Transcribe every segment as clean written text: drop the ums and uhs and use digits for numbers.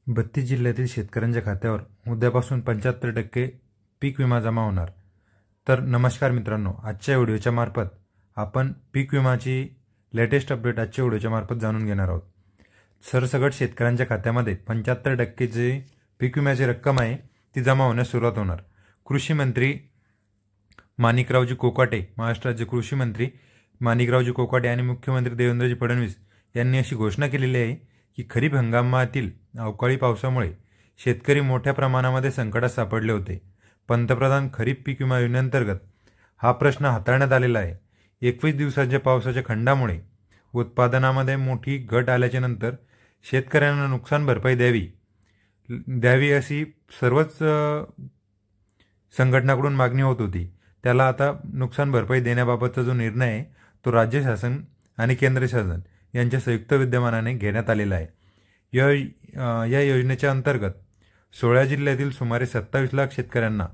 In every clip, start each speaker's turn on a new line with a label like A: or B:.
A: 32 जिल्ह्यातील शेतकऱ्यांच्या खात्यावर उद्यापासून 75% पीक विमा जमा होणार। तर नमस्कार मित्रांनो, आजच्या व्हिडिओच्या मार्फत आपण पीक विमाची लेटेस्ट अपडेट आजच्या व्हिडिओच्या मार्फत जाणून घेणार आहोत। सरसकट शेतकऱ्यांच्या खात्यामध्ये 75% जी पीक विम्याची रक्कम आहे ती जमा होण्यास सुरुवात होणार। कृषी मंत्री माणिकरावजी कोकाटे, महाराष्ट्राचे कृषी मंत्री माणिकरावजी कोकाटे आणि मुख्यमंत्री देवेंद्रजी फडणवीस यांनी अशी घोषणा केलेली आहे की खरीप हंगामातील अवकाळी पावसामुळे शेतकरी मोठ्या प्रमाणामध्ये संकटात सापडले होते। पंतप्रधान खरीप पीक विमा योजनेअंतर्गत हा प्रश्न हाताळण्यात आलेला आहे। 21 दिवसांच्या पावसाच्या खंडामुळे उत्पादनामध्ये मोठी घट आल्याच्या नंतर शेतकऱ्यांना नुकसान भरपाई द्यावी अशी सर्वच संघटनांकडून मागणी होत होती। त्याला आता नुकसान भरपाई देण्याबाबतचा जो निर्णय आहे तो राज्य शासन आणि केंद्र शासन यांच्या संयुक्त विद्यमानाने घेण्यात आलेला आहे। या योजनेच्या अंतर्गत 16 जिल्ह्यातील सुमारे 27 लाख शेतकऱ्यांना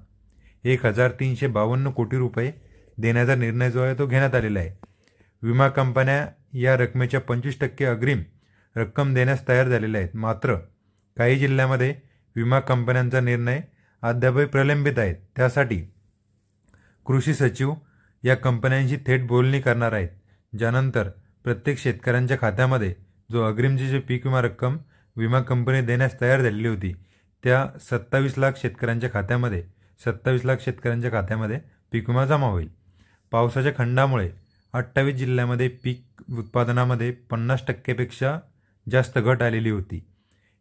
A: 1352 कोटी रुपये देण्याचा निर्णय जो आहे तो घेण्यात आलेला आहे। विमा कंपन्या या रकमेच्या 25% अग्रिम रक्कम देण्यास तयार झालेल्या आहेत। मात्र काही जिल्ह्यामध्ये विमा कंपन्यांचा निर्णय अद्यापही प्रलंबित आहे। त्यासाठी कृषी सचिव या कंपन्यांशी थेट बोलणी करणार आहेत, ज्यानंतर प्रत्येक शेतकऱ्यांच्या खात्यामध्ये जो अग्रिमची जी पीक विमा रक्कम विमा कंपनी देण्यास तयार झालेली होती त्या 27 लाख शेतकऱ्यांच्या खात्यामध्ये पीक विमा जमा होईल। पावसाच्या खंडामुळे 28 जिल्ह्यामध्ये पीक उत्पादनामध्ये 50% पेक्षा जास्त घट आलेली होती।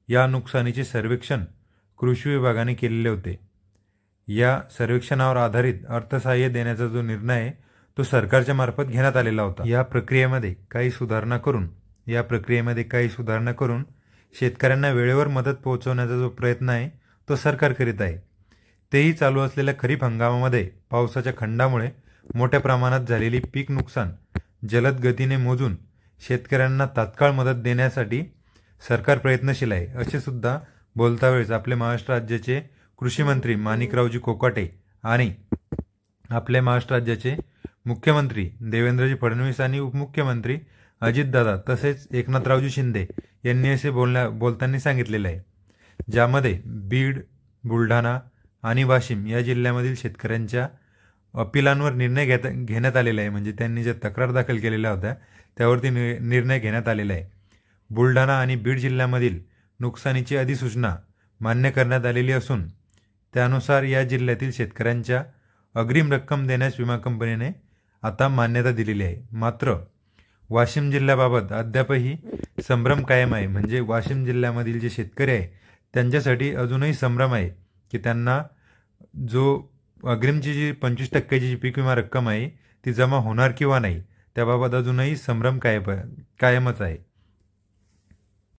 A: या नुकसानीचे सर्वेक्षण कृषी विभागाने केलेले होते। या सर्वेक्षणावर आधारित अर्थसहाय्य देण्याचा जो निर्णय आहे तो सरकारच्या मार्फत घेण्यात आलेला होता। या प्रक्रियेमध्ये काही सुधारणा करून शेतकऱ्यांना वेळेवर मदत पोहोचवण्याचा जो प्रयत्न आहे तो सरकार करीत आहे। तेही चालू असलेल्या खरीप हंगामामध्ये पावसाच्या खंडामुळे मोठ्या प्रमाणात झालेली पीक नुकसान जलद गतीने मोजून शेतकऱ्यांना तात्काळ मदत देण्यासाठी सरकार प्रयत्नशील आहे, असे सुद्धा बोलता वेळेस आपले महाराष्ट्र राज्याचे कृषी मंत्री माणिकरावजी कोकाटे आणि आपले महाराष्ट्र राज्याचे मुख्यमंत्री देवेंद्रजी फडणवीस आणि उपमुख्यमंत्री अजितदादा तसेच एकनाथरावजी शिंदे यांनी असे बोलताना सांगितलेले आहे, ज्यामध्ये बीड, बुलढाणा आणि वाशिम या जिल्ह्यामधील शेतकऱ्यांच्या अपिलांवर निर्णय घेण्यात आलेला आहे। म्हणजे त्यांनी ज्या तक्रार दाखल केलेल्या होत्या त्यावरती निर्णय घेण्यात आलेला आहे। बुलढाणा आणि बीड जिल्ह्यामधील नुकसानीची अधिसूचना मान्य करण्यात आलेली असून त्यानुसार या जिल्ह्यातील शेतकऱ्यांच्या अग्रिम रक्कम देण्यास विमा कंपनीने आता मान्यता दिलेली आहे। मात्र वाशिम जिल्ह्याबाबत अद्यापही संभ्रम कायम आहे। म्हणजे वाशिम जिल्ह्यामधील जे शेतकरी आहे त्यांच्यासाठी अजूनही संभ्रम आहे की त्यांना जो अग्रिमची जी 25% जी पीक विमा रक्कम आहे ती जमा होणार किंवा नाही, त्याबाबत अजूनही संभ्रम कायमच आहे।